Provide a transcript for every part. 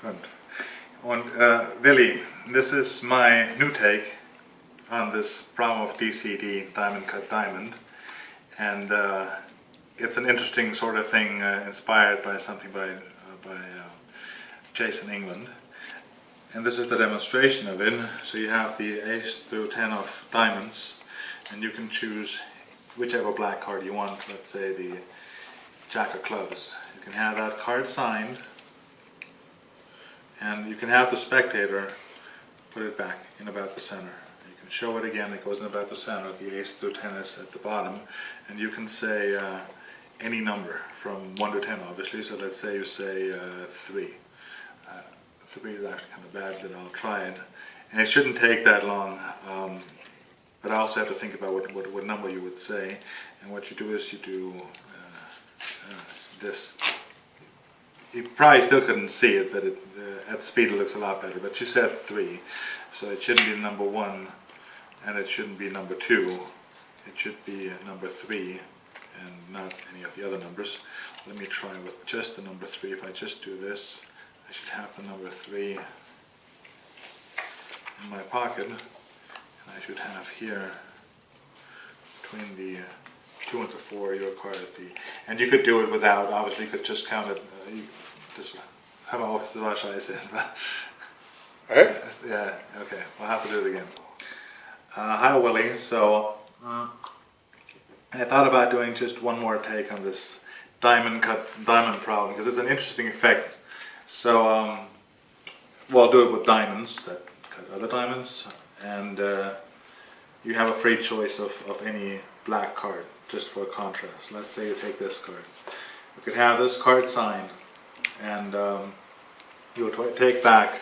Und, Willie, this is my new take on this Bramov DCD Diamond Cut Diamond, and it's an interesting sort of thing inspired by something by Jason England. And this is the demonstration of it. So you have the ace through 10 of diamonds, and you can choose whichever black card you want, let's say the Jack of clubs. You can have that card signed, and you can have the spectator put it back in about the center. You can show it again, it goes in about the center, the ace through 10 is at the bottom, and you can say any number from 1 to 10 obviously, so let's say you say 3. 3 is actually kind of bad, but I'll try it. And it shouldn't take that long, but I also have to think about what number you would say. And what you do is you do this. You probably still couldn't see it, but at speed it looks a lot better. But you said 3, so it shouldn't be number 1, and it shouldn't be number 2. It should be number 3, and not any of the other numbers. Let me try with just the number 3. If I just do this, I should have the number 3 in my pocket, and I should have here between the 2 and the 4 your card at the, and you could do it without, obviously you could just count it this way. How about what should I say? Alright? Yeah, okay, we'll have to do it again. Hi Willie, so I thought about doing just one more take on this diamond problem, because it's an interesting effect. So, well, I'll do it with diamonds that cut other diamonds, and you have a free choice of any black card, just for contrast. Let's say you take this card. You could have this card signed, and you'll take back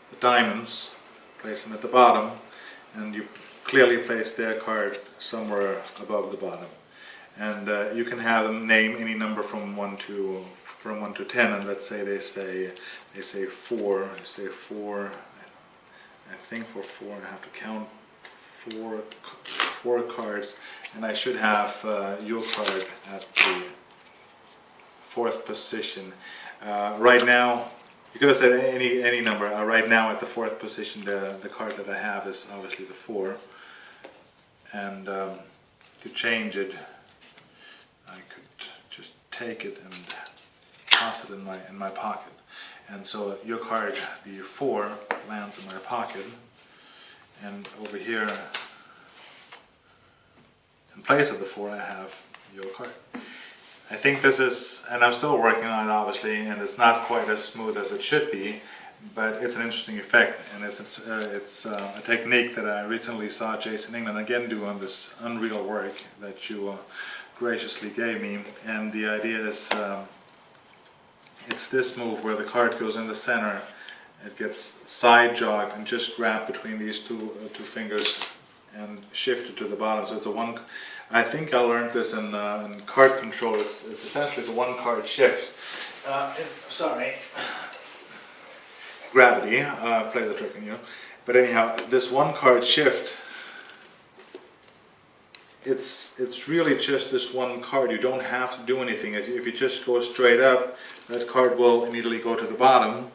the diamonds, place them at the bottom, and you clearly place their card somewhere above the bottom. And you can have them name any number from 1 to 10, and let's say they say 4. I say 4. I think for 4 I have to count 4 cards, and I should have your card at the 4th position. Right now, you could have said any number. Right now at the 4th position, the card that I have is obviously the 4, and to change it, I could just take it and toss it in my pocket, and so your card, the 4, lands in my pocket, and over here, in place of the 4, I have your card. I think this is, and I'm still working on it obviously, and it's not quite as smooth as it should be, but it's an interesting effect, and it's a technique that I recently saw Jason England again do on this Unreal work that you graciously gave me, and the idea is it's this move where the card goes in the center, it gets side jogged and just grabbed between these two fingers and shifted to the bottom. So it's a one. I think I learned this in card control. It's essentially a 1 card shift. Sorry, gravity plays a trick on you. But anyhow, this 1 card shift. It's really just this 1 card. You don't have to do anything. If you just go straight up, that card will immediately go to the bottom.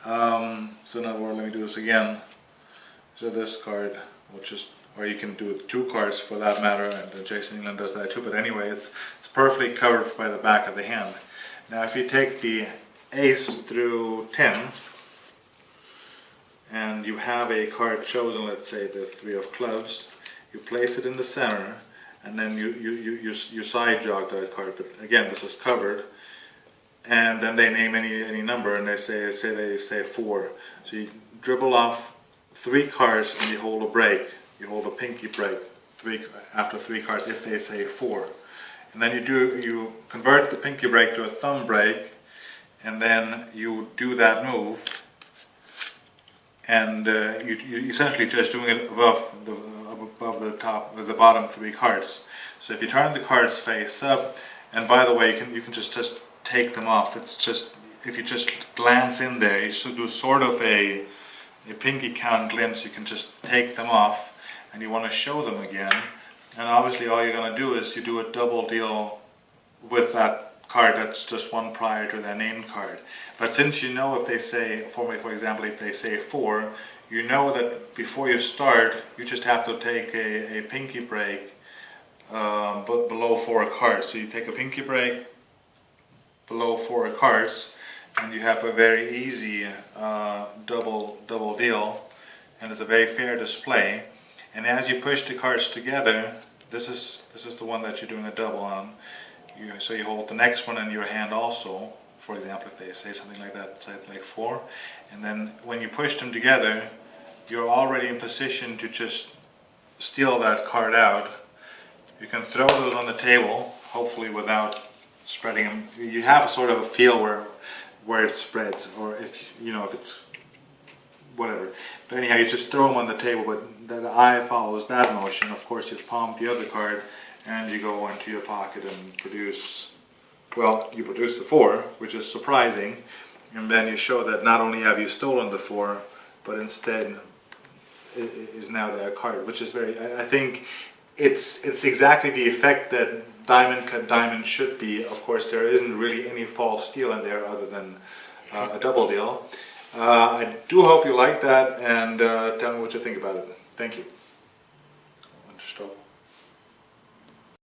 So in other words, let me do this again. So this card will just, or you can do 2 cards for that matter, and Jason England does that too. But anyway, it's perfectly covered by the back of the hand. Now if you take the ace through 10, and you have a card chosen, let's say the 3 of clubs, you place it in the center, and then you side jog that card. But again, this is covered, and then they name any number, and they say 4. So you dribble off 3 cards, and you hold a break. You hold a pinky break after 3 cards if they say 4, and then you convert the pinky break to a thumb break, and then you do that move, and you essentially just doing it above the bottom 3 cards. So if you turn the cards face up, and by the way, you can just take them off. It's just, if you just glance in there, you should do sort of a pinky count glimpse. You can just take them off, and you want to show them again. And obviously all you're going to do is you do a double deal with that card that's just one prior to their named card. But since you know, if they say, for example, if they say 4, you know that before you start, you just have to take a pinky break but below 4 cards. So you take a pinky break below 4 cards, and you have a very easy double deal, and it's a very fair display. And as you push the cards together, this is the one that you're doing a double on. So you hold the next one in your hand also. For example, if they say something like that, say like 4, and then when you push them together, you're already in position to just steal that card out. You can throw those on the table, hopefully without spreading them. You have a sort of a feel where it spreads, or if it's whatever. But anyhow, you just throw them on the table, but the eye follows that motion. Of course, you palm the other card, and you go into your pocket and produce. Well, you produce the 4, which is surprising, and then you show that not only have you stolen the 4, but instead it is now their card, which is very. I think it's exactly the effect that diamond cut diamond should be. Of course, there isn't really any false steal in there other than a double deal. I do hope you like that, and tell me what you think about it. Thank you.